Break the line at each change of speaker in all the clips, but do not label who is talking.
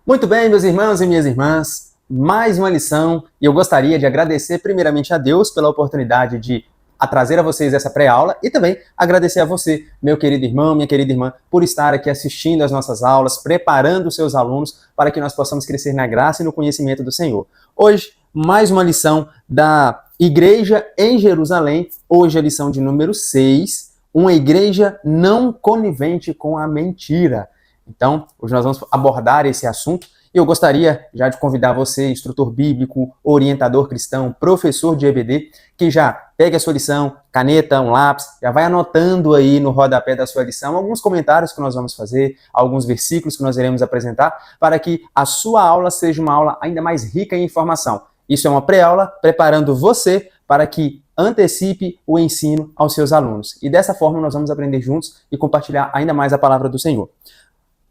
Muito bem, meus irmãos e minhas irmãs, mais uma lição e eu gostaria de agradecer primeiramente a Deus pela oportunidade de trazer a vocês essa pré-aula e também agradecer a você, meu querido irmão, minha querida irmã, por estar aqui assistindo às nossas aulas, preparando os seus alunos para que nós possamos crescer na graça e no conhecimento do Senhor. Hoje, mais uma lição da Igreja em Jerusalém, hoje a lição de número 6, uma igreja não conivente com a mentira. Então, hoje nós vamos abordar esse assunto e eu gostaria já de convidar você, instrutor bíblico, orientador cristão, professor de EBD, que já pegue a sua lição, caneta, um lápis, já vai anotando aí no rodapé da sua lição alguns comentários que nós vamos fazer, alguns versículos que nós iremos apresentar, para que a sua aula seja uma aula ainda mais rica em informação. Isso é uma pré-aula preparando você para que antecipe o ensino aos seus alunos. E dessa forma nós vamos aprender juntos e compartilhar ainda mais a palavra do Senhor.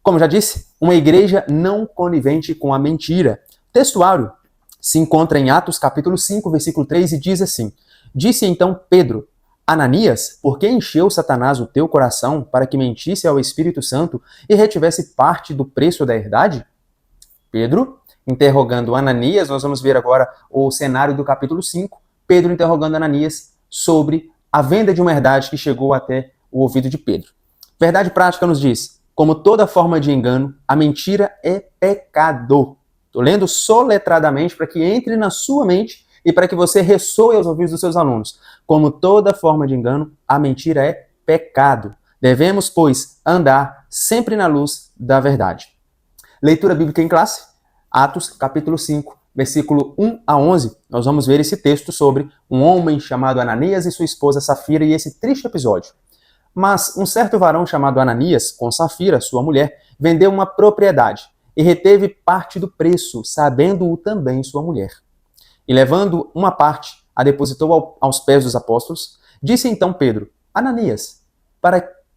Como já disse, uma igreja não conivente com a mentira. O textuário se encontra em Atos capítulo 5, versículo 3 e diz assim: Disse então Pedro: Ananias, por que encheu Satanás o teu coração para que mentisse ao Espírito Santo e retivesse parte do preço da herdade? Pedro, interrogando Ananias, nós vamos ver agora o cenário do capítulo 5, Pedro interrogando Ananias sobre a venda de uma herdade que chegou até o ouvido de Pedro. Verdade prática nos diz: como toda forma de engano, a mentira é pecado. Estou lendo soletradamente para que entre na sua mente e para que você ressoe aos ouvidos dos seus alunos. Como toda forma de engano, a mentira é pecado. Devemos, pois, andar sempre na luz da verdade. Leitura bíblica em classe, Atos capítulo 5, versículo 1 a 11. Nós vamos ver esse texto sobre um homem chamado Ananias e sua esposa Safira e esse triste episódio. Mas um certo varão chamado Ananias, com Safira, sua mulher, vendeu uma propriedade e reteve parte do preço, sabendo-o também sua mulher. E levando uma parte, a depositou aos pés dos apóstolos. Disse então Pedro: Ananias,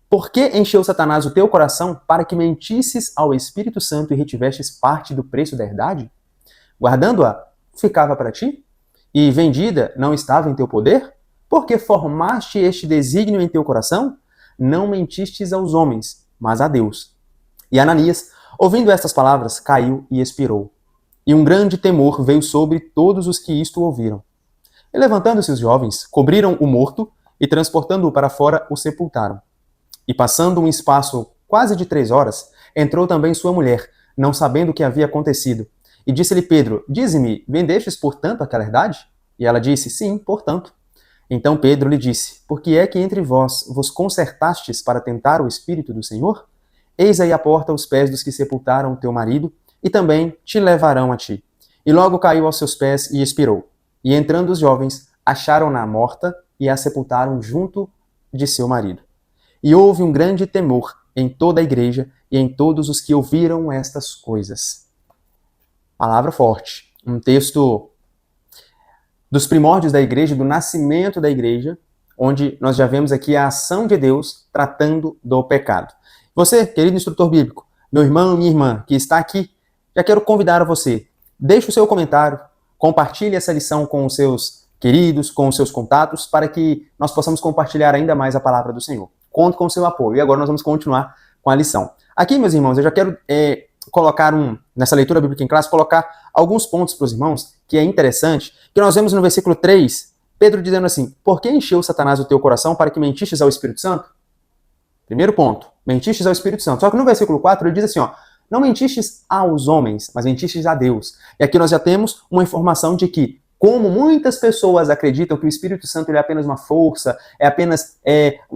por que encheu Satanás o teu coração para que mentisses ao Espírito Santo e retivestes parte do preço da herdade? Guardando-a, ficava para ti? E vendida não estava em teu poder? Porque formaste este desígnio em teu coração? Não mentistes aos homens, mas a Deus. E Ananias, ouvindo estas palavras, caiu e expirou. E um grande temor veio sobre todos os que isto ouviram. E levantando-se os jovens, cobriram o morto e, transportando-o para fora, o sepultaram. E passando um espaço quase de 3 horas, entrou também sua mulher, não sabendo o que havia acontecido. E disse-lhe Pedro: Dize-me, vendestes portanto aquela herdade? E ela disse: Sim, portanto. Então Pedro lhe disse: Por que é que entre vós vos concertastes para tentar o Espírito do Senhor? Eis aí a porta os pés dos que sepultaram o teu marido, e também te levarão a ti. E logo caiu aos seus pés e expirou. E entrando os jovens, acharam-na morta e a sepultaram junto de seu marido. E houve um grande temor em toda a igreja e em todos os que ouviram estas coisas. Palavra forte. Um texto dos primórdios da igreja, do nascimento da igreja, onde nós já vemos aqui a ação de Deus tratando do pecado. Você, querido instrutor bíblico, meu irmão, minha irmã, que está aqui, já quero convidar a você, deixe o seu comentário, compartilhe essa lição com os seus queridos, com os seus contatos, para que nós possamos compartilhar ainda mais a palavra do Senhor. Conto com o seu apoio. E agora nós vamos continuar com a lição. Aqui, meus irmãos, eu já quero colocar nessa leitura bíblica em classe, colocar alguns pontos para os irmãos, que é interessante, que nós vemos no versículo 3, Pedro dizendo assim: Por que encheu Satanás o teu coração para que mentistes ao Espírito Santo? Primeiro ponto, mentistes ao Espírito Santo. Só que no versículo 4 ele diz assim, não mentistes aos homens, mas mentistes a Deus. E aqui nós já temos uma informação de que, como muitas pessoas acreditam que o Espírito Santo ele é apenas uma força, é apenas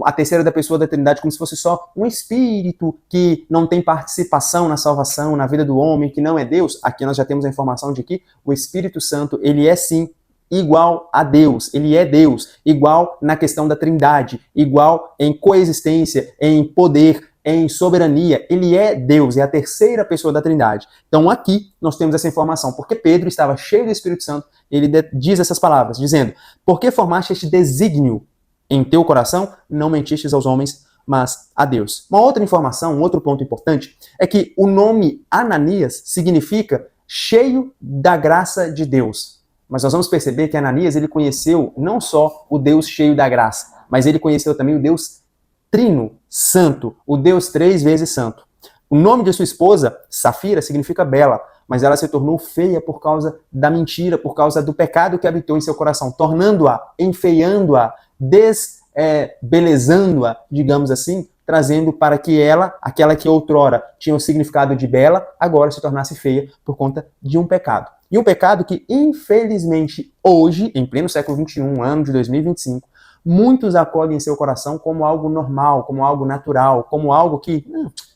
a terceira da pessoa da Trindade, como se fosse só um espírito que não tem participação na salvação, na vida do homem, que não é Deus, aqui nós já temos a informação de que o Espírito Santo, ele é sim igual a Deus, ele é Deus, igual na questão da Trindade, igual em coexistência, em poder, em soberania, ele é Deus, é a terceira pessoa da Trindade. Então aqui nós temos essa informação, porque Pedro estava cheio do Espírito Santo, ele diz essas palavras, dizendo: Por que formaste este desígnio em teu coração? Não mentistes aos homens, mas a Deus. Uma outra informação, um outro ponto importante, é que o nome Ananias significa cheio da graça de Deus. Mas nós vamos perceber que Ananias, ele conheceu não só o Deus cheio da graça, mas ele conheceu também o Deus Trino, Santo, o Deus 3 vezes Santo. O nome de sua esposa, Safira, significa bela, mas ela se tornou feia por causa da mentira, por causa do pecado que habitou em seu coração, tornando-a, enfeiando-a, desbelezando-a, digamos assim, trazendo para que ela, aquela que outrora tinha o significado de bela, agora se tornasse feia por conta de um pecado. E um pecado que, infelizmente, hoje, em pleno século XXI, ano de 2025, muitos acolhem em seu coração como algo normal, como algo natural, como algo que,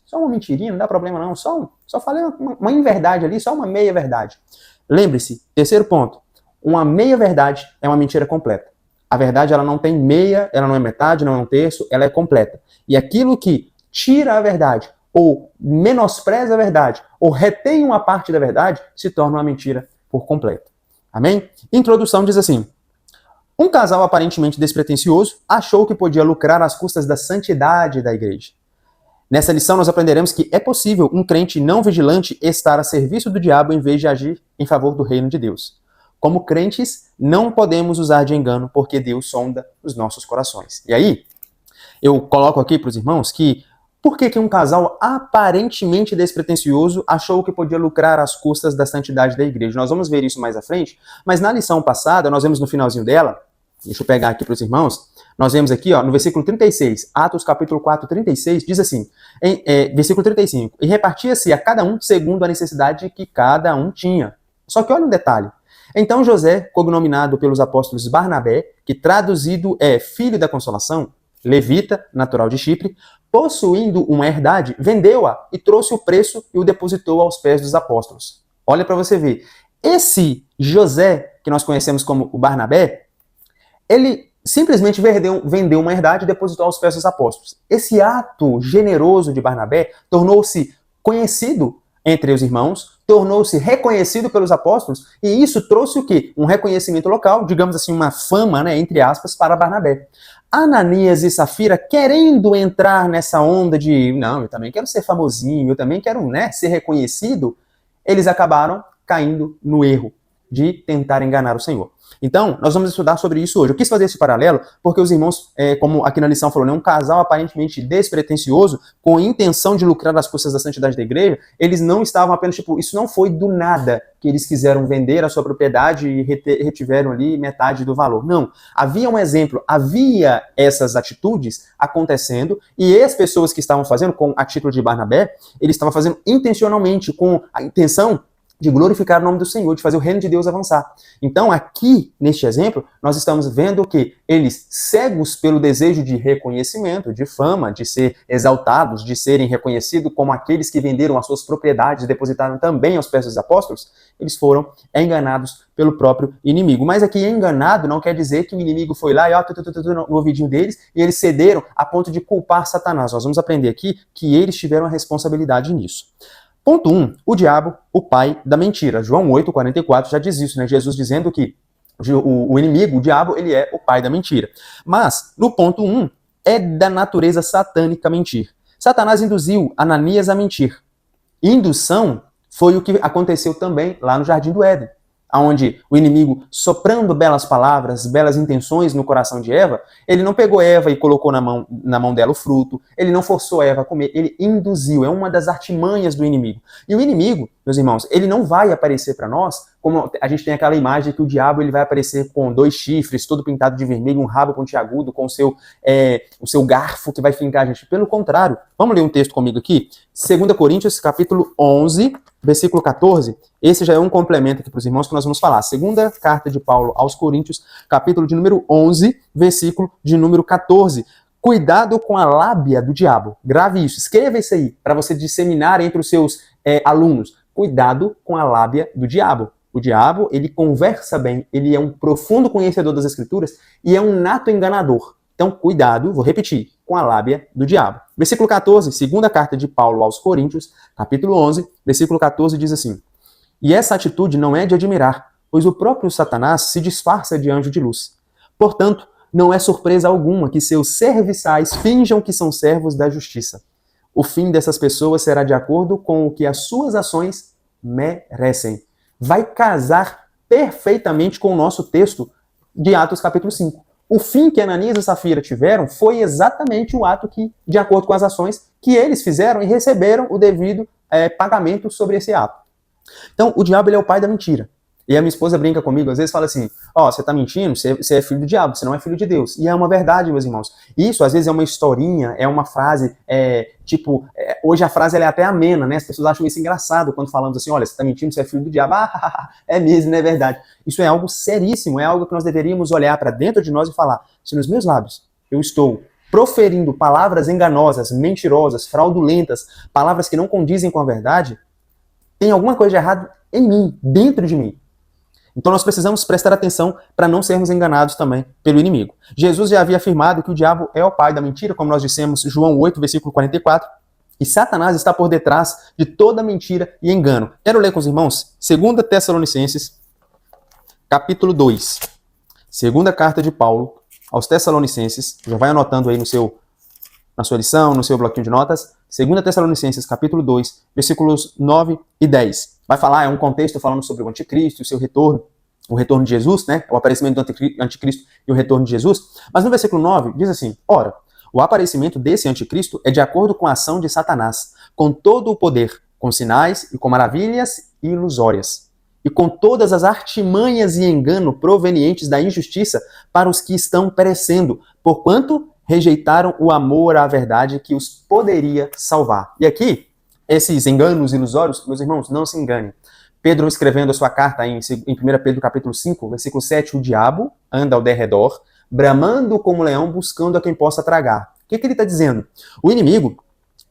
só uma mentirinha, não dá problema não, só falei uma inverdade ali, só uma meia-verdade. Lembre-se, terceiro ponto, uma meia-verdade é uma mentira completa. A verdade, ela não tem meia, ela não é metade, não é um terço, ela é completa. E aquilo que tira a verdade, ou menospreza a verdade, ou retém uma parte da verdade, se torna uma mentira por completo. Amém? Introdução diz assim: um casal aparentemente despretensioso achou que podia lucrar às custas da santidade da igreja. Nessa lição nós aprenderemos que é possível um crente não vigilante estar a serviço do diabo em vez de agir em favor do reino de Deus. Como crentes, não podemos usar de engano, porque Deus sonda os nossos corações. E aí, eu coloco aqui para os irmãos que por que um casal aparentemente despretensioso achou que podia lucrar às custas da santidade da igreja? Nós vamos ver isso mais à frente, mas na lição passada, nós vemos no finalzinho dela, deixa eu pegar aqui para os irmãos, nós vemos aqui, no versículo 36, Atos capítulo 4, 36, diz assim, versículo 35, e repartia-se a cada um segundo a necessidade que cada um tinha. Só que olha um detalhe. Então José, cognominado pelos apóstolos Barnabé, que traduzido é filho da consolação, levita, natural de Chipre, possuindo uma herdade, vendeu-a e trouxe o preço e o depositou aos pés dos apóstolos. Olha para você ver. Esse José, que nós conhecemos como o Barnabé, ele simplesmente vendeu uma herdade e depositou aos pés dos apóstolos. Esse ato generoso de Barnabé tornou-se conhecido entre os irmãos, tornou-se reconhecido pelos apóstolos, e isso trouxe o quê? Um reconhecimento local, digamos assim, uma fama, entre aspas, para Barnabé. Ananias e Safira, querendo entrar nessa onda de, não, eu também quero ser famosinho, eu também quero, ser reconhecido, eles acabaram caindo no erro de tentar enganar o Senhor. Então, nós vamos estudar sobre isso hoje. Eu quis fazer esse paralelo porque os irmãos, como aqui na lição falou, um casal aparentemente despretensioso, com a intenção de lucrar às custas da santidade da igreja, eles não estavam apenas, isso não foi do nada que eles quiseram vender a sua propriedade e retiveram ali metade do valor. Não. Havia um exemplo, havia essas atitudes acontecendo e as pessoas que estavam fazendo, com a título de Barnabé, eles estavam fazendo intencionalmente, com a intenção de glorificar o nome do Senhor, de fazer o reino de Deus avançar. Então, aqui, neste exemplo, nós estamos vendo que eles, cegos pelo desejo de reconhecimento, de fama, de ser exaltados, de serem reconhecidos como aqueles que venderam as suas propriedades e depositaram também aos pés dos apóstolos, eles foram enganados pelo próprio inimigo. Mas aqui, enganado não quer dizer que o inimigo foi lá e no ouvidinho deles e eles cederam a ponto de culpar Satanás. Nós vamos aprender aqui que eles tiveram a responsabilidade nisso. Ponto 1. O diabo, o pai da mentira. João 8,44 já diz isso, Jesus dizendo que o inimigo, o diabo, ele é o pai da mentira. Mas, no ponto 1, é da natureza satânica mentir. Satanás induziu Ananias a mentir. Indução foi o que aconteceu também lá no Jardim do Éden, onde o inimigo, soprando belas palavras, belas intenções no coração de Eva, ele não pegou Eva e colocou na mão dela o fruto, ele não forçou Eva a comer, ele induziu, é uma das artimanhas do inimigo. E o inimigo, meus irmãos, ele não vai aparecer para nós, como a gente tem aquela imagem que o diabo ele vai aparecer com 2 chifres, todo pintado de vermelho, um rabo pontiagudo, com o seu garfo que vai fincar a gente. Pelo contrário, vamos ler um texto comigo aqui? 2 Coríntios, capítulo 11, versículo 14. Esse já é um complemento aqui para os irmãos que nós vamos falar. Segunda carta de Paulo aos Coríntios, capítulo de número 11, versículo de número 14. Cuidado com a lábia do diabo. Grave isso, escreva isso aí, para você disseminar entre os seus alunos. Cuidado com a lábia do diabo. O diabo, ele conversa bem, ele é um profundo conhecedor das Escrituras e é um nato enganador. Então, cuidado, vou repetir, com a lábia do diabo. Versículo 14, segunda carta de Paulo aos Coríntios, capítulo 11, versículo 14, diz assim: e essa atitude não é de admirar, pois o próprio Satanás se disfarça de anjo de luz. Portanto, não é surpresa alguma que seus serviçais finjam que são servos da justiça. O fim dessas pessoas será de acordo com o que as suas ações merecem. Vai casar perfeitamente com o nosso texto de Atos capítulo 5. o fim que Ananias e Safira tiveram foi exatamente o ato que, de acordo com as ações que eles fizeram e receberam o devido pagamento sobre esse ato. Então, o diabo ele é o pai da mentira. E a minha esposa brinca comigo, às vezes fala assim, você tá mentindo, você é filho do diabo, você não é filho de Deus. E é uma verdade, meus irmãos. Isso, às vezes, é uma historinha, é uma frase, hoje a frase ela é até amena, né? As pessoas acham isso engraçado quando falamos assim, olha, você tá mentindo, você é filho do diabo. É mesmo, não é verdade. Isso é algo seríssimo, é algo que nós deveríamos olhar para dentro de nós e falar, se nos meus lábios eu estou proferindo palavras enganosas, mentirosas, fraudulentas, palavras que não condizem com a verdade, tem alguma coisa de errado em mim, dentro de mim. Então nós precisamos prestar atenção para não sermos enganados também pelo inimigo. Jesus já havia afirmado que o diabo é o pai da mentira, como nós dissemos, João 8, versículo 44, e Satanás está por detrás de toda mentira e engano. Quero ler com os irmãos 2 Tessalonicenses, capítulo 2. Segunda carta de Paulo aos Tessalonicenses, já vai anotando aí na sua lição, no seu bloquinho de notas, 2 Tessalonicenses, capítulo 2, versículos 9 e 10. Vai falar, é um contexto falando sobre o anticristo e o seu retorno, o retorno de Jesus, né? O aparecimento do anticristo e o retorno de Jesus. Mas no versículo 9 diz assim, ora, o aparecimento desse anticristo é de acordo com a ação de Satanás, com todo o poder, com sinais e com maravilhas ilusórias, e com todas as artimanhas e engano provenientes da injustiça para os que estão perecendo, porquanto rejeitaram o amor à verdade que os poderia salvar. E aqui, esses enganos ilusórios, meus irmãos, não se enganem. Pedro, escrevendo a sua carta em 1 Pedro capítulo 5, versículo 7, o diabo anda ao derredor, bramando como leão, buscando a quem possa tragar. O que ele está dizendo? O inimigo,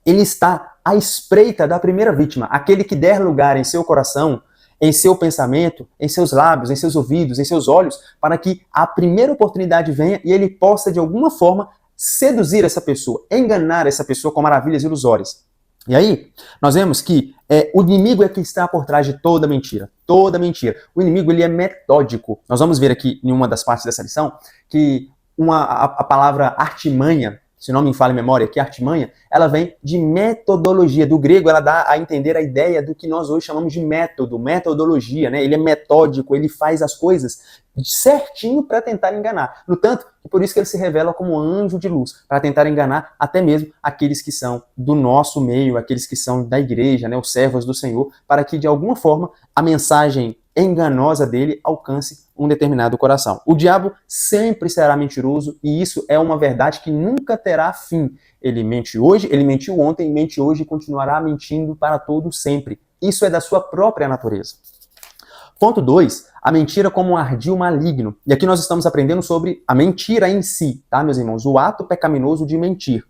ele está à espreita da primeira vítima, aquele que der lugar em seu coração, em seu pensamento, em seus lábios, em seus ouvidos, em seus olhos, para que a primeira oportunidade venha e ele possa, de alguma forma, seduzir essa pessoa, enganar essa pessoa com maravilhas ilusórias. E aí, nós vemos que o inimigo é que está por trás de toda mentira. Toda mentira. O inimigo, ele é metódico. Nós vamos ver aqui, em uma das partes dessa lição, que a palavra artimanha, se não me falha a memória, que artimanha, ela vem de metodologia. Do grego, ela dá a entender a ideia do que nós hoje chamamos de método, metodologia, né? Ele é metódico, ele faz as coisas certinho para tentar enganar. No tanto, por isso que ele se revela como anjo de luz, para tentar enganar até mesmo aqueles que são do nosso meio, aqueles que são da igreja, né? Os servos do Senhor, para que de alguma forma a mensagem enganosa dele alcance um determinado coração. O diabo sempre será mentiroso e isso é uma verdade que nunca terá fim. Ele mente hoje, ele mentiu ontem, mente hoje e continuará mentindo para todo sempre. Isso é da sua própria natureza. Ponto 2, a mentira como um ardil maligno. E aqui nós estamos aprendendo sobre a mentira em si, tá, meus irmãos? O ato pecaminoso de mentir.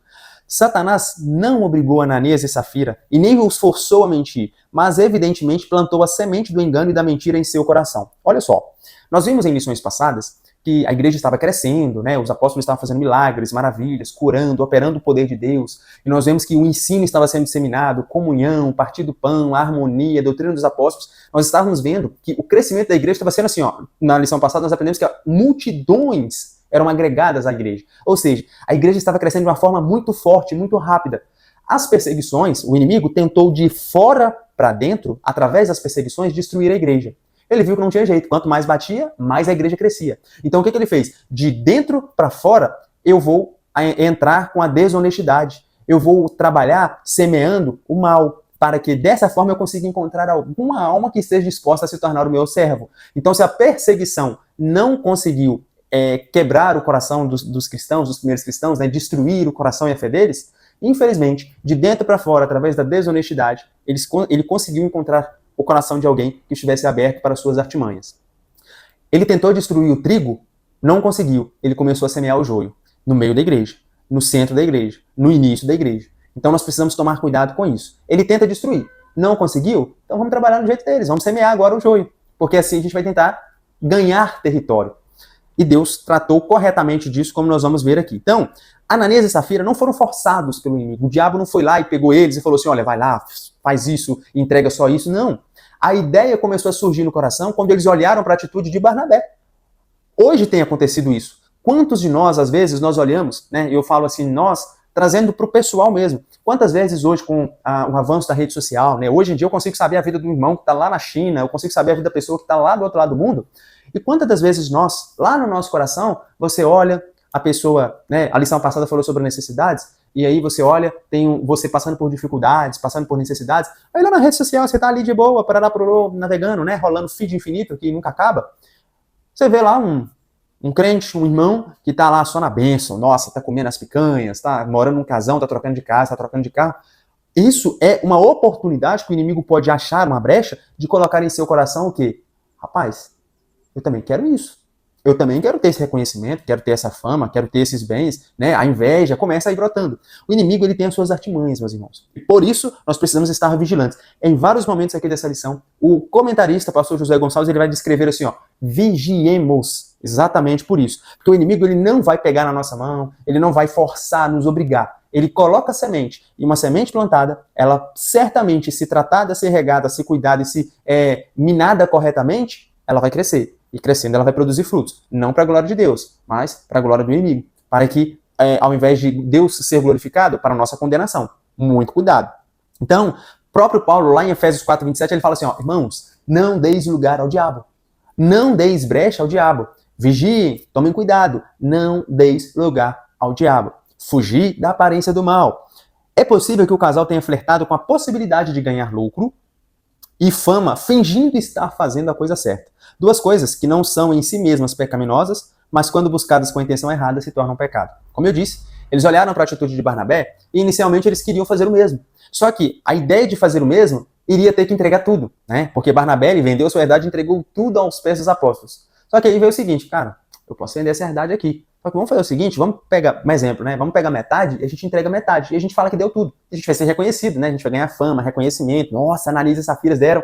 Satanás não obrigou Ananias e Safira e nem os forçou a mentir, mas evidentemente plantou a semente do engano e da mentira em seu coração. Olha só, nós vimos em lições passadas que a igreja estava crescendo, né? Os apóstolos estavam fazendo milagres, maravilhas, curando, operando o poder de Deus, e nós vemos que o ensino estava sendo disseminado, comunhão, partir do pão, a harmonia, a doutrina dos apóstolos. Nós estávamos vendo que o crescimento da igreja estava sendo assim, ó. Na lição passada nós aprendemos que multidões eram agregadas à igreja. Ou seja, a igreja estava crescendo de uma forma muito forte, muito rápida. As perseguições, o inimigo tentou de fora para dentro, através das perseguições, destruir a igreja. Ele viu que não tinha jeito. Quanto mais batia, mais a igreja crescia. Então o que ele fez? De dentro para fora, eu vou entrar com a desonestidade. Eu vou trabalhar semeando o mal, para que dessa forma eu consiga encontrar alguma alma que esteja disposta a se tornar o meu servo. Então se a perseguição não conseguiu quebrar o coração dos cristãos, dos primeiros cristãos, né, destruir o coração e a fé deles, infelizmente, de dentro para fora, através da desonestidade, ele conseguiu encontrar o coração de alguém que estivesse aberto para suas artimanhas. Ele tentou destruir o trigo, não conseguiu. Ele começou a semear o joio no meio da igreja, no centro da igreja, no início da igreja. Então nós precisamos tomar cuidado com isso. Ele tenta destruir, não conseguiu? Então vamos trabalhar no jeito deles, vamos semear agora o joio, porque assim a gente vai tentar ganhar território. E Deus tratou corretamente disso, como nós vamos ver aqui. Então, Ananias e Safira não foram forçados pelo inimigo. O diabo não foi lá e pegou eles e falou assim, olha, vai lá, faz isso, entrega só isso. Não. A ideia começou a surgir no coração quando eles olharam para a atitude de Barnabé. Hoje tem acontecido isso. Quantos de nós, às vezes, nós olhamos, né? Eu falo assim, nós, trazendo para o pessoal mesmo. Quantas vezes hoje, com o avanço da rede social, né, hoje em dia eu consigo saber a vida do irmão que está lá na China, eu consigo saber a vida da pessoa que está lá do outro lado do mundo, e quantas das vezes nós, lá no nosso coração, você olha a pessoa, né, a lição passada falou sobre necessidades, e aí você olha, tem você passando por dificuldades, passando por necessidades, aí lá na rede social você tá ali de boa, parará, navegando, né, rolando feed infinito que nunca acaba, você vê lá um crente, um irmão, que tá lá só na bênção, nossa, tá comendo as picanhas, tá morando num casão, tá trocando de casa, tá trocando de carro. Isso é uma oportunidade que o inimigo pode achar, uma brecha, de colocar em seu coração o quê? Rapaz, eu também quero isso. Eu também quero ter esse reconhecimento, quero ter essa fama, quero ter esses bens, né? A inveja começa a ir brotando. O inimigo, ele tem as suas artimanhas, meus irmãos. E por isso, nós precisamos estar vigilantes. Em vários momentos aqui dessa lição, o comentarista, pastor José Gonçalves, ele vai descrever assim, ó, vigiemos. Exatamente por isso. Porque o inimigo, ele não vai pegar na nossa mão, ele não vai forçar, nos obrigar. Ele coloca a semente, e uma semente plantada, ela certamente, se tratada, se regada, se cuidada e se minada corretamente, ela vai crescer. E crescendo ela vai produzir frutos. Não para a glória de Deus, mas para a glória do inimigo. Para que, ao invés de Deus ser glorificado, para a nossa condenação. Muito cuidado. Então, próprio Paulo, lá em Efésios 4:27, ele fala assim, ó, irmãos, não deis lugar ao diabo. Não deis brecha ao diabo. Vigiem, tomem cuidado. Não deis lugar ao diabo. Fugir da aparência do mal. É possível que o casal tenha flertado com a possibilidade de ganhar lucro e fama, fingindo estar fazendo a coisa certa. Duas coisas que não são em si mesmas pecaminosas, mas quando buscadas com a intenção errada se tornam pecado. Como eu disse, eles olharam para a atitude de Barnabé e inicialmente eles queriam fazer o mesmo. Só que a ideia de fazer o mesmo iria ter que entregar tudo, né? Porque Barnabé, ele vendeu sua herdade e entregou tudo aos pés dos apóstolos. Só que aí veio o seguinte, cara, eu posso vender essa herdade aqui. Só que vamos fazer o seguinte, vamos pegar, um exemplo, né? Vamos pegar metade e a gente entrega metade. E a gente fala que deu tudo. A gente vai ser reconhecido, né? A gente vai ganhar fama, reconhecimento. Nossa, Ananias e Safiras deram,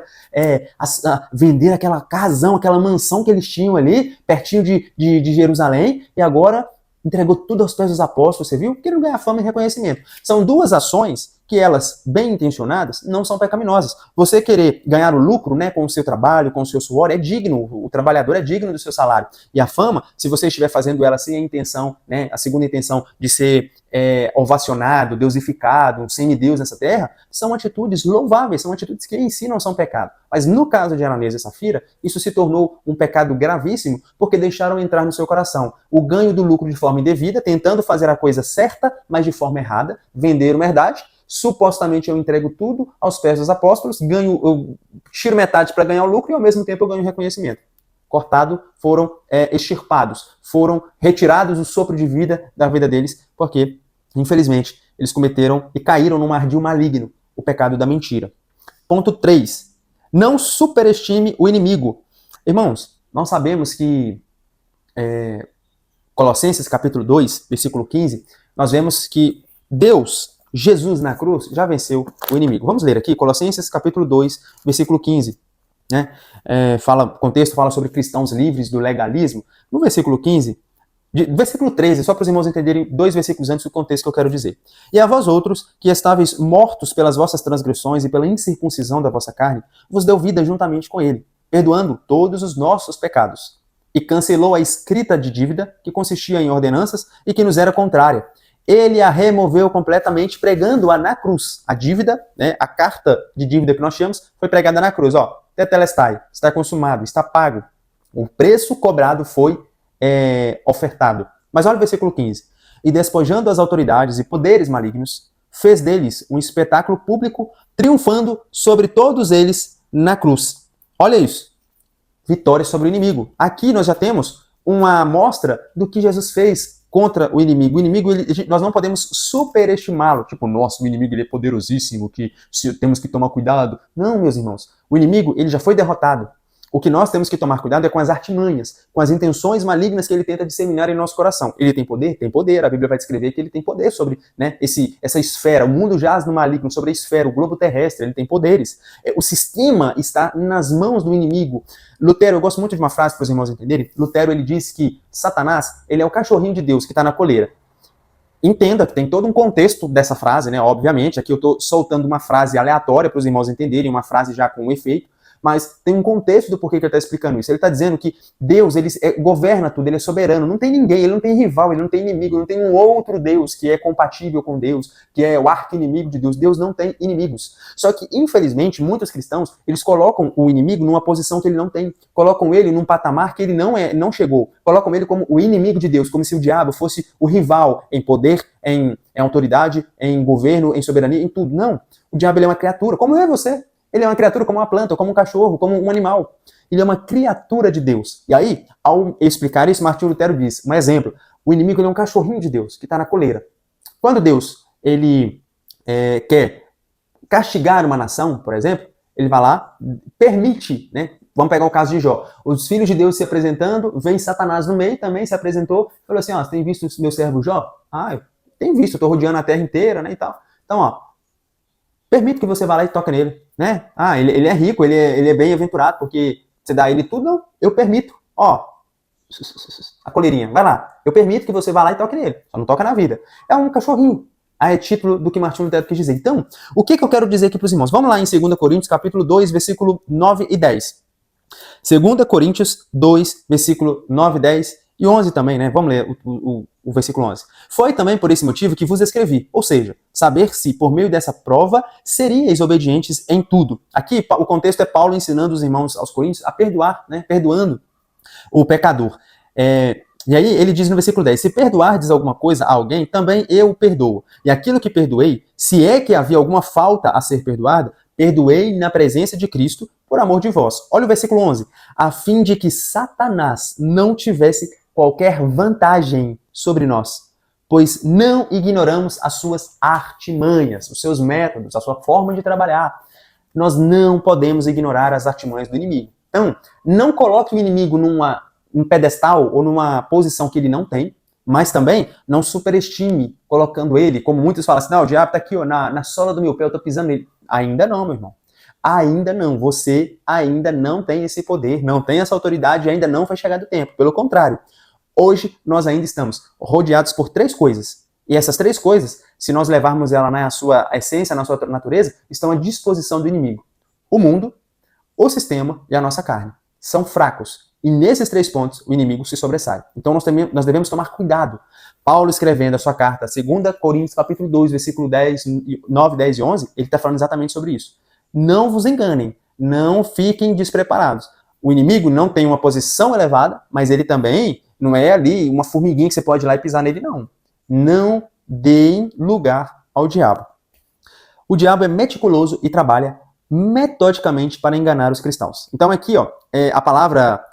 venderam aquela casão, aquela mansão que eles tinham ali, pertinho de Jerusalém, e agora entregou tudo aos pés dos apóstolos, você viu? Queriam ganhar fama e reconhecimento. São duas ações que elas, bem intencionadas, não são pecaminosas. Você querer ganhar o lucro, né, com o seu trabalho, com o seu suor, é digno, o trabalhador é digno do seu salário. E a fama, se você estiver fazendo ela sem a intenção, né, a segunda intenção de ser ovacionado, deusificado, um semideus nessa terra, são atitudes louváveis, são atitudes que em si não são pecado. Mas no caso de Ananias e Safira, isso se tornou um pecado gravíssimo, porque deixaram entrar no seu coração o ganho do lucro de forma indevida, tentando fazer a coisa certa, mas de forma errada, vender uma herdade. Supostamente eu entrego tudo aos pés dos apóstolos, eu tiro metade para ganhar o lucro e ao mesmo tempo eu ganho reconhecimento. Cortado, foram extirpados, foram retirados o sopro de vida da vida deles, porque, infelizmente, eles cometeram e caíram num ardil maligno, o pecado da mentira. Ponto 3. Não superestime o inimigo. Irmãos, nós sabemos que Colossenses capítulo 2, versículo 15, nós vemos que Deus, Jesus na cruz, já venceu o inimigo. Vamos ler aqui, Colossenses capítulo 2, versículo 15. Né? O contexto fala sobre cristãos livres do legalismo. No versículo 15, versículo 13, só para os irmãos entenderem 2 versículos antes do contexto que eu quero dizer. E a vós outros, que estáveis mortos pelas vossas transgressões e pela incircuncisão da vossa carne, vos deu vida juntamente com ele, perdoando todos os nossos pecados. E cancelou a escrita de dívida, que consistia em ordenanças e que nos era contrária. Ele a removeu completamente, pregando-a na cruz. A dívida, né, a carta de dívida que nós tínhamos, foi pregada na cruz. Ó, tetelestai, está consumado, está pago. O preço cobrado foi ofertado. Mas olha o versículo 15. E despojando as autoridades e poderes malignos, fez deles um espetáculo público, triunfando sobre todos eles na cruz. Olha isso. Vitória sobre o inimigo. Aqui nós já temos uma amostra do que Jesus fez contra o inimigo. O inimigo, nós não podemos superestimá-lo. Tipo, nossa, o inimigo ele é poderosíssimo, que temos que tomar cuidado. Não, meus irmãos. O inimigo ele já foi derrotado. O que nós temos que tomar cuidado é com as artimanhas, com as intenções malignas que ele tenta disseminar em nosso coração. Ele tem poder? Tem poder. A Bíblia vai descrever que ele tem poder sobre, né, essa esfera. O mundo jaz no maligno, sobre a esfera, o globo terrestre, ele tem poderes. O sistema está nas mãos do inimigo. Lutero, eu gosto muito de uma frase para os irmãos entenderem. Lutero, ele diz que Satanás, ele é o cachorrinho de Deus que está na coleira. Entenda que tem todo um contexto dessa frase, né? Obviamente, aqui eu estou soltando uma frase aleatória para os irmãos entenderem, uma frase já com um efeito. mas tem um contexto do porquê que ele está explicando isso. Ele está dizendo que Deus, ele governa tudo, ele é soberano, não tem ninguém, ele não tem rival, ele não tem inimigo, não tem um outro Deus que é compatível com Deus, que é o arqui-inimigo de Deus. Deus não tem inimigos. Só que, infelizmente, muitos cristãos, eles colocam o inimigo numa posição que ele não tem, colocam ele num patamar que ele não chegou, colocam ele como o inimigo de Deus, como se o diabo fosse o rival em poder, em autoridade, em governo, em soberania, em tudo. Não. O diabo, ele é uma criatura, como eu e você. Ele é uma criatura como uma planta, como um cachorro, como um animal. Ele é uma criatura de Deus. E aí, ao explicar isso, Martinho Lutero diz, um exemplo, o inimigo, ele é um cachorrinho de Deus, que está na coleira. Quando Deus, ele quer castigar uma nação, por exemplo, ele vai lá, permite, né? Vamos pegar o caso de Jó. Os filhos de Deus se apresentando, vem Satanás no meio, também se apresentou, falou assim, ó, você tem visto o meu servo Jó? Ah, eu tenho visto, eu tô rodeando a terra inteira, né, e tal. Então, ó, permito que você vá lá e toque nele, né? Ah, ele é rico, ele é bem-aventurado, porque você dá a ele tudo? Não, eu permito. Ó, a coleirinha, vai lá. Eu permito que você vá lá e toque nele. Só não toca na vida. É um cachorrinho. Aí é título do que Martinho Lutero quis dizer. Então, o que eu quero dizer aqui para os irmãos? Vamos lá em 2 Coríntios, capítulo 2, versículo 9 e 10. 2 Coríntios 2, versículo 9, 10 e 11 também, né? Vamos ler o versículo 11. Foi também por esse motivo que vos escrevi, ou seja, saber se por meio dessa prova seríeis obedientes em tudo. Aqui o contexto é Paulo ensinando os irmãos aos coríntios a perdoar, né? Perdoando o pecador. E aí ele diz no versículo 10, se perdoardes alguma coisa a alguém, também eu perdoo. E aquilo que perdoei, se é que havia alguma falta a ser perdoada, perdoei na presença de Cristo por amor de vós. Olha o versículo 11. A fim de que Satanás não tivesse qualquer vantagem sobre nós, pois não ignoramos as suas artimanhas, os seus métodos, a sua forma de trabalhar. Nós não podemos ignorar as artimanhas do inimigo. Então, não coloque o inimigo num pedestal ou numa posição que ele não tem, mas também não superestime colocando ele, como muitos falam assim, não, o diabo está aqui ó, na sola do meu pé, eu estou pisando nele. Ainda não, meu irmão. Ainda não. Você ainda não tem esse poder, não tem essa autoridade, ainda não foi chegado o tempo. Pelo contrário, hoje nós ainda estamos rodeados por 3 coisas. E essas 3 coisas, se nós levarmos ela na sua essência, na sua natureza, estão à disposição do inimigo. O mundo, o sistema e a nossa carne. São fracos. E nesses 3 pontos, o inimigo se sobressai. Então nós devemos tomar cuidado. Paulo escrevendo a sua carta, 2 Coríntios capítulo 2, versículo 10, 9, 10 e 11, ele está falando exatamente sobre isso. Não vos enganem, não fiquem despreparados. O inimigo não tem uma posição elevada, mas ele também não é ali uma formiguinha que você pode ir lá e pisar nele, não. Não deem lugar ao diabo. O diabo é meticuloso e trabalha metodicamente para enganar os cristãos. Então aqui, ó, a palavra,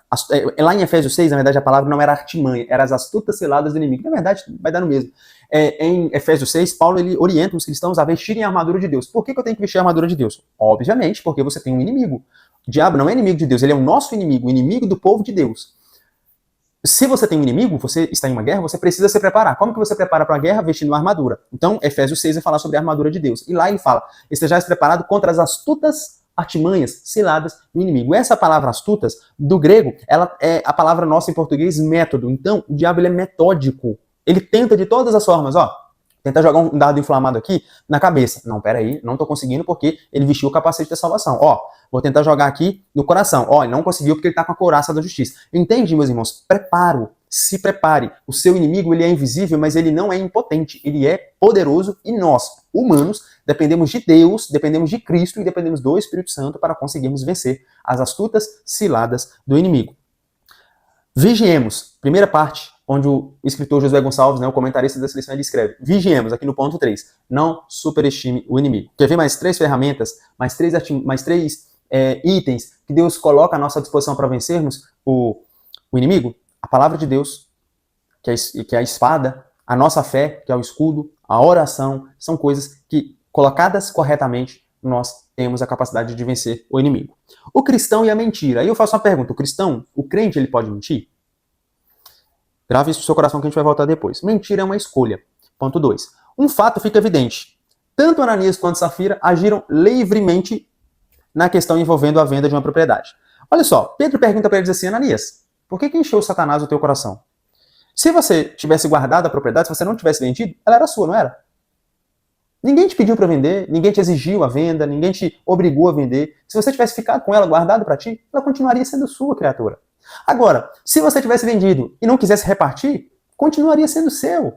lá em Efésios 6, na verdade a palavra não era artimanha, eram as astutas ciladas do inimigo. Na verdade, vai dar no mesmo. Em Efésios 6, Paulo ele orienta os cristãos a vestirem a armadura de Deus. Por que eu tenho que vestir a armadura de Deus? Obviamente, porque você tem um inimigo. O diabo não é inimigo de Deus, ele é o nosso inimigo, o inimigo do povo de Deus. Se você tem um inimigo, você está em uma guerra, você precisa se preparar. Como que você prepara para a guerra? Vestindo uma armadura. Então, Efésios 6 vai falar sobre a armadura de Deus. E lá ele fala, estejais preparado contra as astutas artimanhas, ciladas do inimigo. Essa palavra astutas, do grego, ela é a palavra nossa em português, método. Então, o diabo ele é metódico. Ele tenta de todas as formas, ó. Tenta jogar um dardo inflamado aqui na cabeça. Não, peraí, não tô conseguindo porque ele vestiu o capacete da salvação. Ó, vou tentar jogar aqui no coração. Ó, ele não conseguiu porque ele tá com a couraça da justiça. Entende, meus irmãos? Preparo. Se prepare. O seu inimigo, ele é invisível, mas ele não é impotente. Ele é poderoso e nós, humanos, dependemos de Deus, dependemos de Cristo e dependemos do Espírito Santo para conseguirmos vencer as astutas ciladas do inimigo. Vigiemos. Primeira parte, onde o escritor Josué Gonçalves, né, o comentarista dessa lição, ele escreve: vigiemos, aqui no ponto 3, não superestime o inimigo. Quer ver mais 3 ferramentas, mais 3 itens que Deus coloca à nossa disposição para vencermos o inimigo? A palavra de Deus, que é a espada, a nossa fé, que é o escudo, a oração, são coisas que, colocadas corretamente, nós temos a capacidade de vencer o inimigo. O cristão e a mentira. Aí eu faço uma pergunta: o crente, ele pode mentir? Grave isso no seu coração que a gente vai voltar depois. Mentira é uma escolha. Ponto 2. Um fato fica evidente. Tanto Ananias quanto Safira agiram livremente na questão envolvendo a venda de uma propriedade. Olha só, Pedro pergunta para eles assim: Ananias, por que encheu Satanás o teu coração? Se você tivesse guardado a propriedade, se você não tivesse vendido, ela era sua, não era? Ninguém te pediu para vender, ninguém te exigiu a venda, ninguém te obrigou a vender. Se você tivesse ficado com ela guardado para ti, ela continuaria sendo sua, criatura. Agora, se você tivesse vendido e não quisesse repartir, continuaria sendo seu.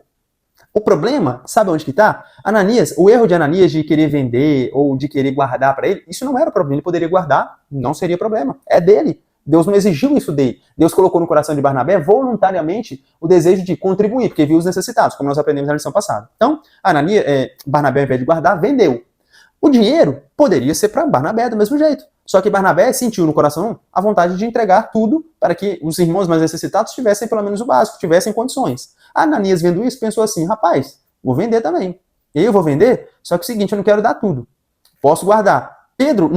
O problema, sabe onde que tá? Ananias, o erro de Ananias de querer vender ou de querer guardar para ele, isso não era o problema. Ele poderia guardar, não seria problema. É dele. Deus não exigiu isso dele. Deus colocou no coração de Barnabé voluntariamente o desejo de contribuir, porque viu os necessitados, como nós aprendemos na lição passada. Então, Barnabé, ao invés de guardar, vendeu. O dinheiro poderia ser para Barnabé do mesmo jeito. Só que Barnabé sentiu no coração a vontade de entregar tudo para que os irmãos mais necessitados tivessem pelo menos o básico, tivessem condições. Ananias, vendo isso, pensou assim, rapaz, vou vender também. E aí eu vou vender, só que é o seguinte, eu não quero dar tudo. Posso guardar. Pedro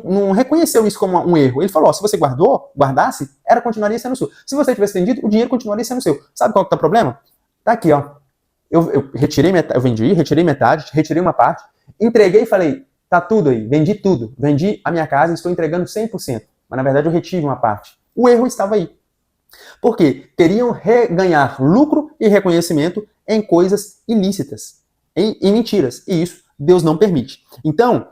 não reconheceu isso como um erro. Ele falou, se você guardasse, continuaria sendo seu. Se você tivesse vendido, o dinheiro continuaria sendo seu. Sabe qual que tá o problema? Tá aqui, ó. Eu retirei metade, eu vendi, retirei metade, retirei uma parte, entreguei e falei, tá tudo aí, vendi tudo. Vendi a minha casa e estou entregando 100%. Mas na verdade eu retive uma parte. O erro estava aí. Por quê? Queriam ganhar lucro e reconhecimento em coisas ilícitas, em mentiras. E isso Deus não permite. Então,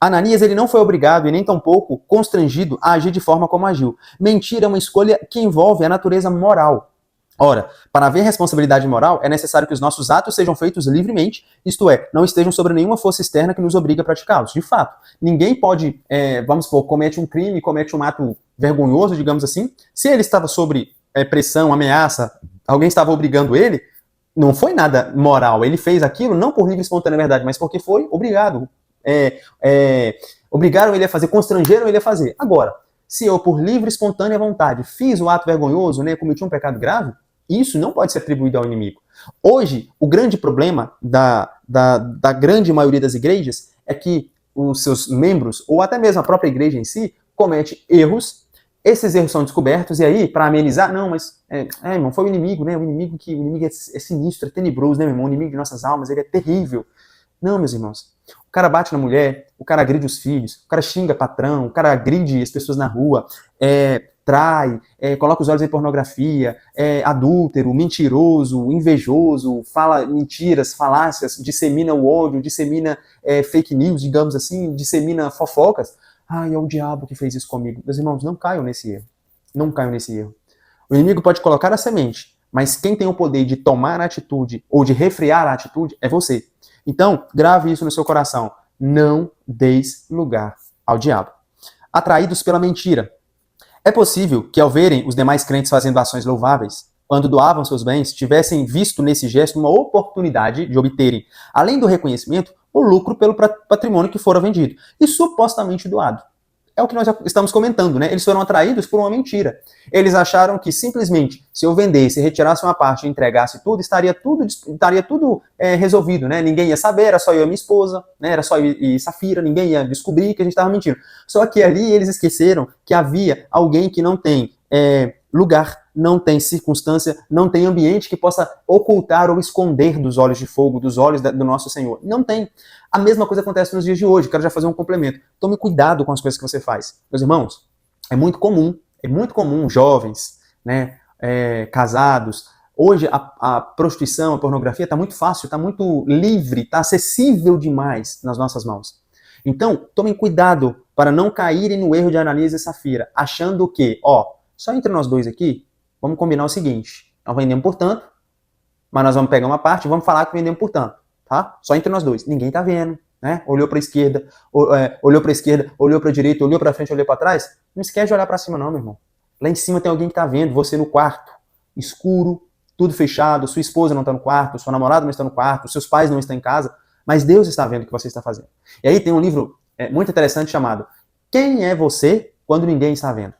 Ananias ele não foi obrigado e nem tampouco constrangido a agir de forma como agiu. Mentir é uma escolha que envolve a natureza moral. Ora, para haver responsabilidade moral, é necessário que os nossos atos sejam feitos livremente, isto é, não estejam sobre nenhuma força externa que nos obrigue a praticá-los. De fato, ninguém pode, vamos supor, comete um crime, comete um ato vergonhoso, digamos assim, se ele estava sob pressão, ameaça, alguém estava obrigando ele, não foi nada moral. Ele fez aquilo não por livre e espontânea verdade, mas porque foi obrigado. Obrigaram ele a fazer, constrangeram ele a fazer. Agora, se eu, por livre e espontânea vontade, fiz um ato vergonhoso, cometi um pecado grave, isso não pode ser atribuído ao inimigo. Hoje, o grande problema da grande maioria das igrejas é que os seus membros, ou até mesmo a própria igreja em si, comete erros, esses erros são descobertos, e aí, para amenizar, não, mas, irmão, foi o inimigo, né? O inimigo é sinistro, é tenebroso, né, meu irmão? O inimigo de nossas almas, ele é terrível. Não, meus irmãos. O cara bate na mulher, o cara agride os filhos, o cara xinga patrão, o cara agride as pessoas na rua, trai, coloca os olhos em pornografia, adúltero, mentiroso, invejoso, fala mentiras, falácias, dissemina o ódio, dissemina fake news, digamos assim, dissemina fofocas. Ai, é o diabo que fez isso comigo. Meus irmãos, não caiam nesse erro. Não caiam nesse erro. O inimigo pode colocar a semente, mas quem tem o poder de tomar a atitude ou de refrear a atitude é você. Então, grave isso no seu coração. Não deis lugar ao diabo. Atraídos pela mentira. É possível que, ao verem os demais crentes fazendo ações louváveis, quando doavam seus bens, tivessem visto nesse gesto uma oportunidade de obterem, além do reconhecimento, o lucro pelo patrimônio que fora vendido e supostamente doado. É o que nós já estamos comentando, né? Eles foram atraídos por uma mentira. Eles acharam que simplesmente, se eu vendesse, retirasse uma parte e entregasse tudo, estaria tudo resolvido, né? Ninguém ia saber, era só eu e minha esposa, né? Era só eu e Safira, ninguém ia descobrir que a gente estava mentindo. Só que ali eles esqueceram que havia alguém que não tem lugar, não tem circunstância, não tem ambiente que possa ocultar ou esconder dos olhos de fogo, dos olhos do nosso Senhor. Não tem. A mesma coisa acontece nos dias de hoje. Quero já fazer um complemento. Tome cuidado com as coisas que você faz. Meus irmãos, é muito comum jovens, né, casados. Hoje a prostituição, a pornografia está muito fácil, está muito livre, está acessível demais nas nossas mãos. Então, tomem cuidado para não caírem no erro de Ananias e Safira, achando que, só entre nós dois aqui, vamos combinar o seguinte, nós vendemos por tanto, mas nós vamos pegar uma parte e vamos falar que vendemos por tanto, tá? Só entre nós dois. Ninguém tá vendo, né? Olhou para a esquerda, olhou para a direita, olhou para frente, olhou para trás. Não esquece de olhar para cima não, meu irmão. Lá em cima tem alguém que tá vendo, você no quarto, escuro, tudo fechado, sua esposa não tá no quarto, sua namorada não está no quarto, seus pais não estão em casa, mas Deus está vendo o que você está fazendo. E aí tem um livro muito interessante chamado Quem é Você Quando Ninguém Está Vendo?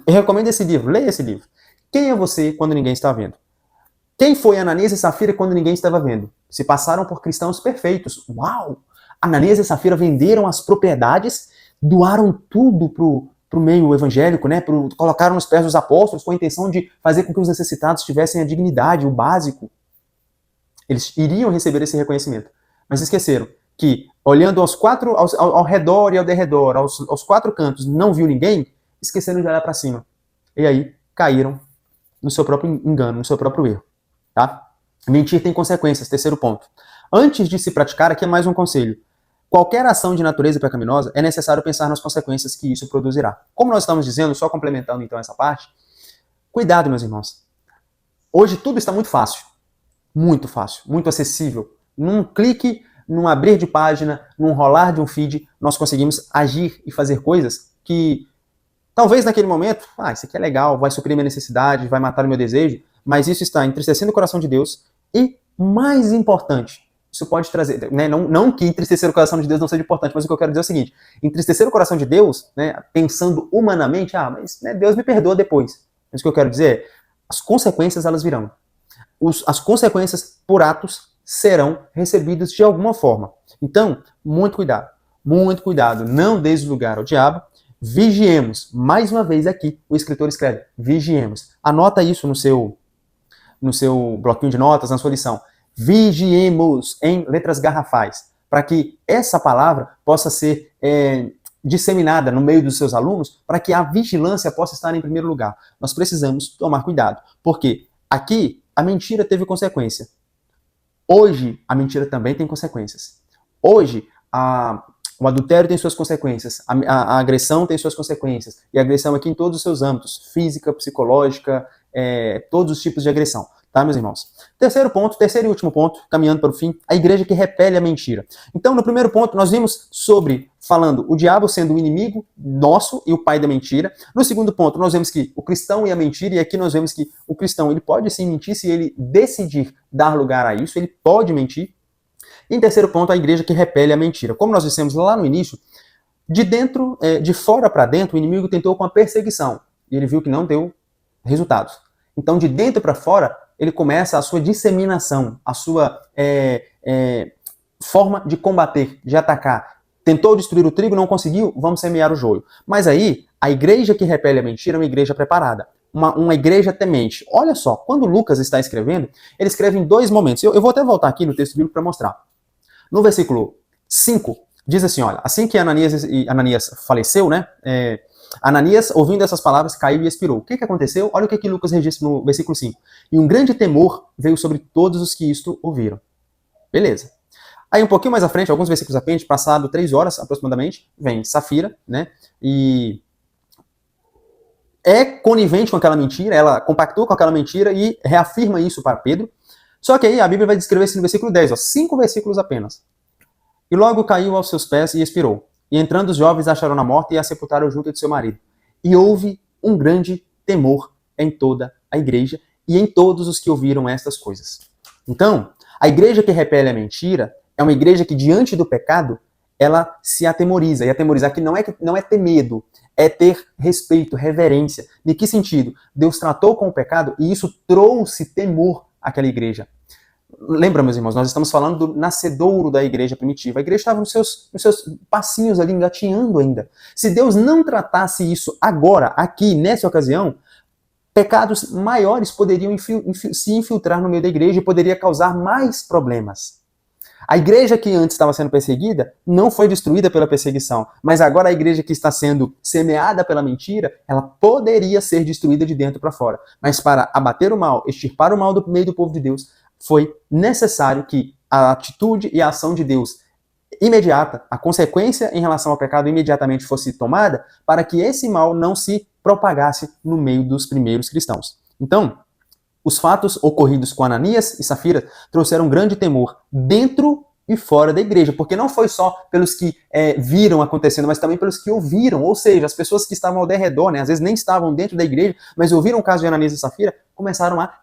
Eu recomendo esse livro, leia esse livro. Quem é você quando ninguém está vendo? Quem foi Ananias e Safira quando ninguém estava vendo? Se passaram por cristãos perfeitos. Uau! Ananias e Safira venderam as propriedades, doaram tudo pro meio evangélico, né? Colocaram nos pés dos apóstolos com a intenção de fazer com que os necessitados tivessem a dignidade, o básico. Eles iriam receber esse reconhecimento. Mas esqueceram que, olhando ao redor e ao derredor, aos quatro cantos, não viu ninguém, esqueceram de olhar para cima. E aí, caíram no seu próprio engano, no seu próprio erro. Tá? Mentir tem consequências, terceiro ponto. Antes de se praticar, aqui é mais um conselho. Qualquer ação de natureza pecaminosa, é necessário pensar nas consequências que isso produzirá. Como nós estamos dizendo, só complementando então essa parte, cuidado, meus irmãos. Hoje tudo está muito fácil, muito acessível. Num clique, num abrir de página, num rolar de um feed, nós conseguimos agir e fazer coisas que talvez naquele momento, isso aqui é legal, vai suprir minha necessidade, vai matar o meu desejo, mas isso está entristecendo o coração de Deus e, mais importante, isso pode trazer, né, não que entristecer o coração de Deus não seja importante, mas o que eu quero dizer é o seguinte, entristecer o coração de Deus, né, pensando humanamente, mas né, Deus me perdoa depois. Mas o que eu quero dizer é, as consequências elas virão. As consequências por atos serão recebidas de alguma forma. Então, muito cuidado, não deis lugar ao diabo, vigiemos. Mais uma vez aqui, o escritor escreve, vigiemos. Anota isso no seu bloquinho de notas, na sua lição. Vigiemos em letras garrafais, para que essa palavra possa ser disseminada no meio dos seus alunos, para que a vigilância possa estar em primeiro lugar. Nós precisamos tomar cuidado, porque aqui a mentira teve consequência. Hoje, a mentira também tem consequências. Hoje, o adultério tem suas consequências, a agressão tem suas consequências, e a agressão aqui em todos os seus âmbitos, física, psicológica, todos os tipos de agressão. Tá, meus irmãos? Terceiro e último ponto, caminhando para o fim, a igreja que repele a mentira. Então, no primeiro ponto, nós vimos falando o diabo sendo o inimigo nosso e o pai da mentira. No segundo ponto, nós vemos que o cristão e a mentira, e aqui nós vemos que o cristão ele pode sim mentir se ele decidir dar lugar a isso, ele pode mentir. E em terceiro ponto, a igreja que repele a mentira. Como nós dissemos lá no início, de fora para dentro, o inimigo tentou com a perseguição, e ele viu que não deu resultados. Então, de dentro para fora, ele começa a sua disseminação, a sua forma de combater, de atacar. Tentou destruir o trigo, não conseguiu, vamos semear o joio. Mas aí, a igreja que repele a mentira é uma igreja preparada, uma igreja temente. Olha só, quando Lucas está escrevendo, ele escreve em dois momentos. Eu vou até voltar aqui no texto bíblico para mostrar. No versículo 5, diz assim, olha, assim que Ananias faleceu, né, Ananias, ouvindo essas palavras, caiu e expirou. O que aconteceu? Olha o que Lucas registra no versículo 5. E um grande temor veio sobre todos os que isto ouviram. Beleza. Aí um pouquinho mais à frente, alguns versículos à frente, passado 3 horas aproximadamente, vem Safira, né, e é conivente com aquela mentira, ela compactua com aquela mentira e reafirma isso para Pedro. Só que aí a Bíblia vai descrever isso no versículo 10, 5 versículos apenas. E logo caiu aos seus pés e expirou. E entrando os jovens acharam-na morta e a sepultaram junto de seu marido. E houve um grande temor em toda a igreja e em todos os que ouviram estas coisas. Então, a igreja que repele a mentira é uma igreja que, diante do pecado, ela se atemoriza. E atemorizar aqui não é ter medo, é ter respeito, reverência. De que sentido? Deus tratou com o pecado e isso trouxe temor àquela igreja. Lembra, meus irmãos, nós estamos falando do nascedouro da igreja primitiva. A igreja estava nos seus passinhos ali, engatinhando ainda. Se Deus não tratasse isso agora, aqui, nessa ocasião, pecados maiores poderiam se infiltrar no meio da igreja e poderia causar mais problemas. A igreja que antes estava sendo perseguida não foi destruída pela perseguição, mas agora a igreja que está sendo semeada pela mentira, ela poderia ser destruída de dentro para fora. Mas para abater o mal, extirpar o mal do meio do povo de Deus, foi necessário que a atitude e a ação de Deus imediata, a consequência em relação ao pecado imediatamente fosse tomada para que esse mal não se propagasse no meio dos primeiros cristãos. Então, os fatos ocorridos com Ananias e Safira trouxeram grande temor dentro e fora da igreja, porque não foi só pelos que viram acontecendo, mas também pelos que ouviram, ou seja, as pessoas que estavam ao redor, né, às vezes nem estavam dentro da igreja, mas ouviram o caso de Ananias e Safira, começaram a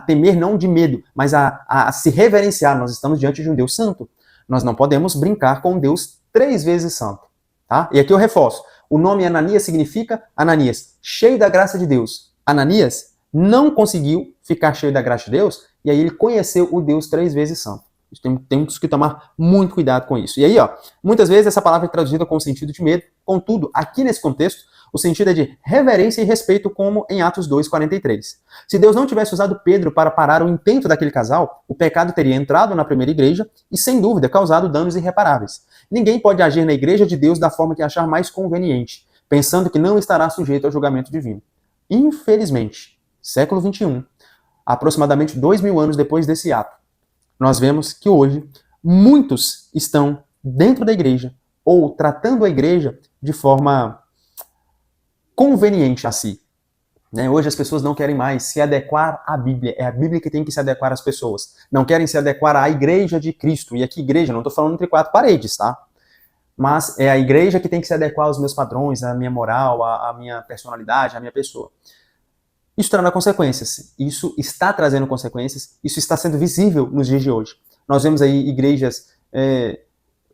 temer não de medo, mas a se reverenciar. Nós estamos diante de um Deus santo. Nós não podemos brincar com um Deus 3 vezes santo. Tá? E aqui eu reforço. O nome Ananias significa Ananias, cheio da graça de Deus. Ananias não conseguiu ficar cheio da graça de Deus, e aí ele conheceu o Deus 3 vezes santo. Temos que tomar muito cuidado com isso. E aí, muitas vezes essa palavra é traduzida com o sentido de medo. Contudo, aqui nesse contexto, o sentido é de reverência e respeito, como em Atos 2:43. Se Deus não tivesse usado Pedro para parar o intento daquele casal, o pecado teria entrado na primeira igreja e, sem dúvida, causado danos irreparáveis. Ninguém pode agir na igreja de Deus da forma que achar mais conveniente, pensando que não estará sujeito ao julgamento divino. Infelizmente, século XXI, aproximadamente 2000 anos depois desse ato, nós vemos que hoje muitos estão dentro da igreja ou tratando a igreja de forma conveniente a si. Hoje as pessoas não querem mais se adequar à Bíblia. É a Bíblia que tem que se adequar às pessoas. Não querem se adequar à igreja de Cristo. E aqui igreja, não estou falando entre quatro paredes, tá? Mas é a igreja que tem que se adequar aos meus padrões, à minha moral, à minha personalidade, à minha pessoa. Isso traz consequências. Isso está trazendo consequências. Isso está sendo visível nos dias de hoje. Nós vemos aí igrejas...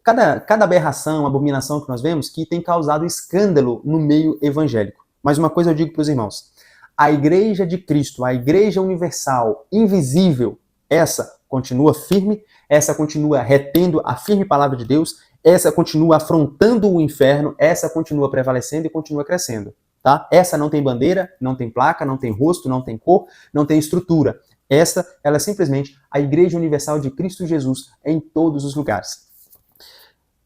Cada aberração, abominação que nós vemos, que tem causado escândalo no meio evangélico. Mas uma coisa eu digo para os irmãos. A igreja de Cristo, a igreja universal, invisível, essa continua firme, essa continua retendo a firme palavra de Deus, essa continua afrontando o inferno, essa continua prevalecendo e continua crescendo. Tá? Essa não tem bandeira, não tem placa, não tem rosto, não tem cor, não tem estrutura. Essa, ela é simplesmente a igreja universal de Cristo Jesus em todos os lugares.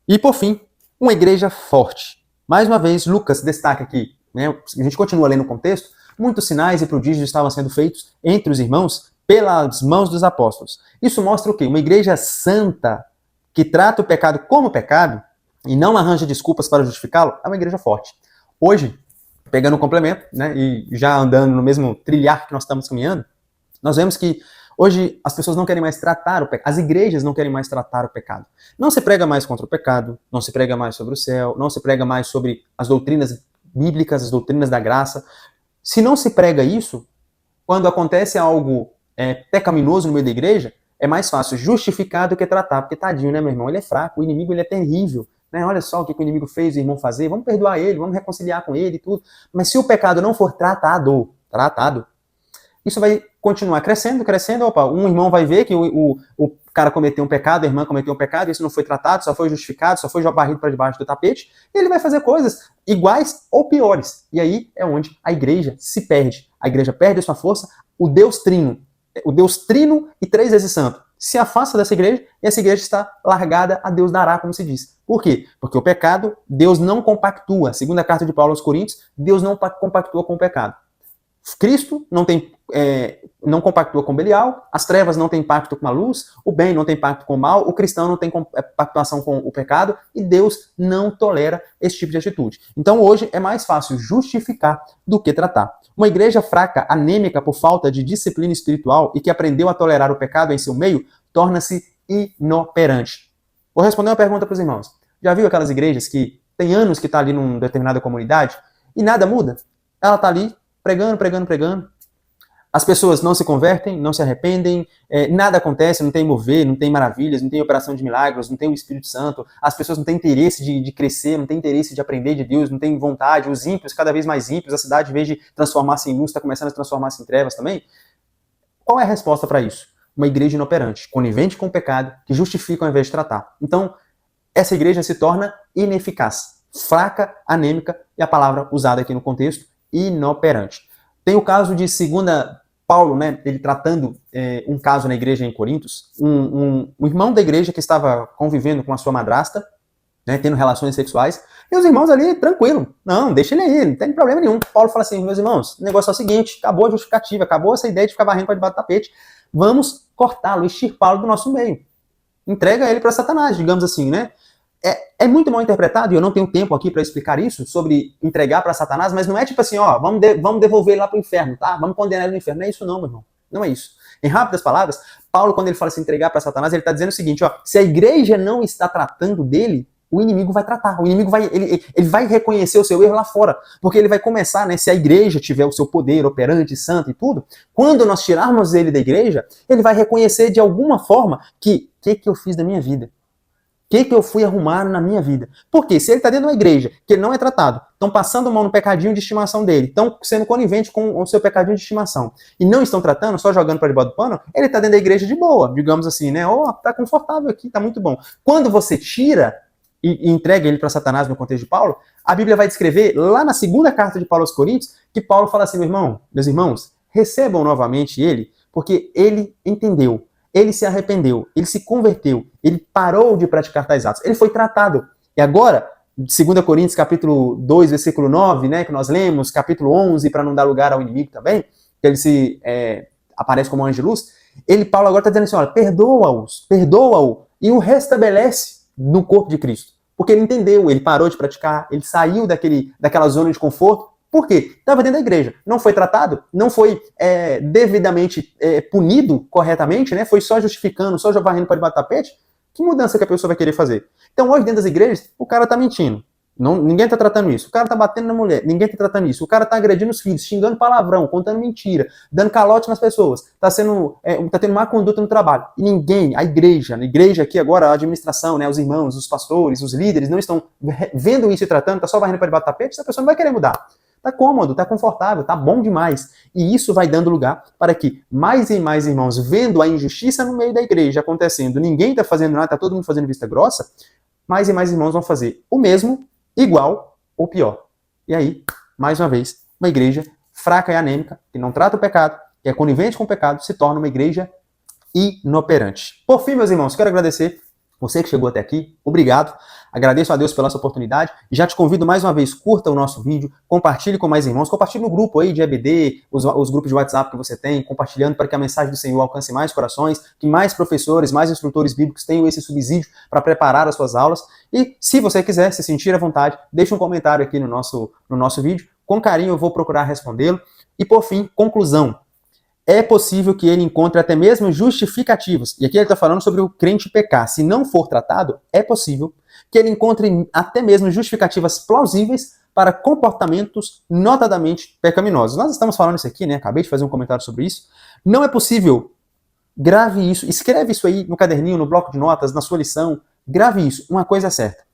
E por fim, uma igreja forte. Mais uma vez, Lucas destaca aqui, a gente continua lendo o contexto, muitos sinais e prodígios estavam sendo feitos entre os irmãos pelas mãos dos apóstolos. Isso mostra o quê? Uma igreja santa, que trata o pecado como pecado e não arranja desculpas para justificá-lo, é uma igreja forte. Hoje, pegando o complemento, e já andando no mesmo trilhar que nós estamos caminhando, nós vemos que hoje as pessoas não querem mais tratar o pecado, as igrejas não querem mais tratar o pecado. Não se prega mais contra o pecado, não se prega mais sobre o céu, não se prega mais sobre as doutrinas bíblicas, as doutrinas da graça. Se não se prega isso, quando acontece algo pecaminoso no meio da igreja, é mais fácil justificar do que tratar, porque tadinho, meu irmão? Ele é fraco, o inimigo ele é terrível. Olha só o que o inimigo fez o irmão fazer, vamos perdoar ele, vamos reconciliar com ele e tudo. Mas se o pecado não for tratado, isso vai continuar crescendo, um irmão vai ver que o cara cometeu um pecado, a irmã cometeu um pecado, isso não foi tratado, só foi justificado, só foi varrido para debaixo do tapete, e ele vai fazer coisas iguais ou piores. E aí é onde a igreja se perde. A igreja perde a sua força, o Deus trino e 3 vezes santo, se afasta dessa igreja e essa igreja está largada a Deus dará, como se diz. Por quê? Porque o pecado, Deus não compactua. Segundo a carta de Paulo aos Coríntios, Deus não compactua com o pecado. Cristo não compactua com Belial, as trevas não têm pacto com a luz, o bem não tem pacto com o mal, o cristão não tem pactuação com o pecado e Deus não tolera esse tipo de atitude. Então hoje é mais fácil justificar do que tratar. Uma igreja fraca, anêmica por falta de disciplina espiritual e que aprendeu a tolerar o pecado em seu meio, torna-se inoperante. Vou responder uma pergunta para os irmãos. Já viu aquelas igrejas que tem anos que está ali numa determinada comunidade e nada muda? Ela está ali pregando. As pessoas não se convertem, não se arrependem, nada acontece, não tem mover, não tem maravilhas, não tem operação de milagres, não tem o Espírito Santo, as pessoas não têm interesse de crescer, não têm interesse de aprender de Deus, não têm vontade, os ímpios cada vez mais ímpios, a cidade, em vez de transformar-se em luz, está começando a transformar-se em trevas também. Qual é a resposta para isso? Uma igreja inoperante, conivente com o pecado, que justifica ao invés de tratar. Então, essa igreja se torna ineficaz, fraca, anêmica, e a palavra usada aqui no contexto, inoperante. Tem o caso de 2 Paulo, ele tratando um caso na igreja em Corintos, um irmão da igreja que estava convivendo com a sua madrasta, tendo relações sexuais, e os irmãos ali, tranquilo, não, deixa ele aí, não tem problema nenhum. Paulo fala assim, meus irmãos, o negócio é o seguinte, acabou a justificativa, acabou essa ideia de ficar varrendo para debaixo do tapete, vamos cortá-lo, extirpá-lo do nosso meio. Entrega ele para Satanás, digamos assim, É muito mal interpretado, e eu não tenho tempo aqui para explicar isso, sobre entregar para Satanás, mas não é tipo assim, vamos devolver ele lá para o inferno, tá? Vamos condenar ele no inferno. Não é isso não, meu irmão. Não é isso. Em rápidas palavras, Paulo, quando ele fala assim, entregar para Satanás, ele está dizendo o seguinte, se a igreja não está tratando dele, o inimigo vai tratar. O inimigo ele vai reconhecer o seu erro lá fora, porque ele vai começar, se a igreja tiver o seu poder operante, santo e tudo, quando nós tirarmos ele da igreja, ele vai reconhecer de alguma forma que eu fiz da minha vida? O que eu fui arrumar na minha vida? Porque se ele está dentro de uma igreja que ele não é tratado, estão passando a mão no pecadinho de estimação dele, estão sendo conivente com o seu pecadinho de estimação, e não estão tratando, só jogando para debaixo do pano, ele está dentro da igreja de boa, digamos assim, tá confortável aqui, tá muito bom. Quando você tira e entrega ele para Satanás no contexto de Paulo, a Bíblia vai descrever lá na 2ª carta de Paulo aos Coríntios, que Paulo fala assim, meus irmãos, recebam novamente ele, porque ele entendeu. Ele se arrependeu, ele se converteu, ele parou de praticar tais atos, ele foi tratado. E agora, 2 Coríntios capítulo 2, versículo 9, que nós lemos, capítulo 11, para não dar lugar ao inimigo também, que ele aparece como anjo de luz, Paulo agora está dizendo assim, olha, perdoa-o e o restabelece no corpo de Cristo. Porque ele entendeu, ele parou de praticar, ele saiu daquela zona de conforto. Por quê? Estava dentro da igreja, não foi tratado, não foi devidamente punido corretamente, né? Foi só justificando, só varrendo para debaixo do tapete. Que mudança que a pessoa vai querer fazer? Então hoje dentro das igrejas, o cara está mentindo. Ninguém está tratando isso. O cara está batendo na mulher, ninguém está tratando isso. O cara está agredindo os filhos, xingando palavrão, contando mentira, dando calote nas pessoas. Tá tendo má conduta no trabalho. E ninguém, a igreja aqui agora, a administração, né, os irmãos, os pastores, os líderes, não estão vendo isso e tratando, tá só varrendo para debaixo do tapete, essa pessoa não vai querer mudar. Tá cômodo, tá confortável, tá bom demais. E isso vai dando lugar para que mais e mais irmãos, vendo a injustiça no meio da igreja acontecendo, ninguém tá fazendo nada, tá todo mundo fazendo vista grossa, mais e mais irmãos vão fazer o mesmo, igual ou pior. E aí, mais uma vez, uma igreja fraca e anêmica, que não trata o pecado, que é conivente com o pecado, se torna uma igreja inoperante. Por fim, meus irmãos, quero agradecer você que chegou até aqui, obrigado. Agradeço a Deus pela essa oportunidade. Já te convido mais uma vez, curta o nosso vídeo, compartilhe com mais irmãos, compartilhe no grupo aí de EBD, os grupos de WhatsApp que você tem, compartilhando para que a mensagem do Senhor alcance mais corações, que mais professores, mais instrutores bíblicos tenham esse subsídio para preparar as suas aulas. E se você quiser se sentir à vontade, deixe um comentário aqui no nosso vídeo. Com carinho eu vou procurar respondê-lo. E por fim, conclusão. É possível que ele encontre até mesmo justificativos. E aqui ele está falando sobre o crente pecar. Se não for tratado, é possível que ele encontre até mesmo justificativas plausíveis para comportamentos notadamente pecaminosos. Nós estamos falando isso aqui, né? Acabei de fazer um comentário sobre isso. Não é possível. Grave isso. Escreve isso aí no caderninho, no bloco de notas, na sua lição. Grave isso. Uma coisa é certa.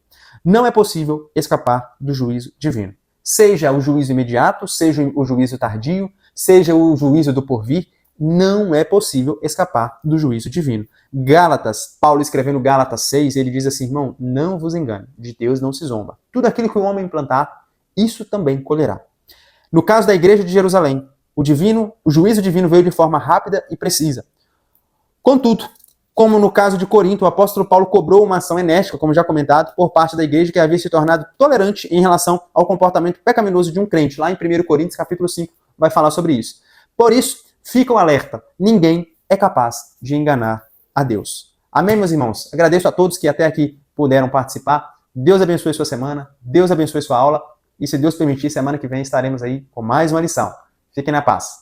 Não é possível escapar do juízo divino. Seja o juízo imediato, seja o juízo tardio, seja o juízo do porvir, não é possível escapar do juízo divino. Gálatas, Paulo escrevendo Gálatas 6, ele diz assim, irmão, não vos engane, de Deus não se zomba. Tudo aquilo que o homem plantar, isso também colherá. No caso da igreja de Jerusalém, o juízo divino veio de forma rápida e precisa. Contudo, como no caso de Corinto, o apóstolo Paulo cobrou uma ação enérgica, como já comentado, por parte da igreja que havia se tornado tolerante em relação ao comportamento pecaminoso de um crente. Lá em 1 Coríntios, capítulo 5, vai falar sobre isso. Por isso, fica um alerta. Ninguém é capaz de enganar a Deus. Amém, meus irmãos? Agradeço a todos que até aqui puderam participar. Deus abençoe sua semana, Deus abençoe sua aula. E se Deus permitir, semana que vem estaremos aí com mais uma lição. Fiquem na paz.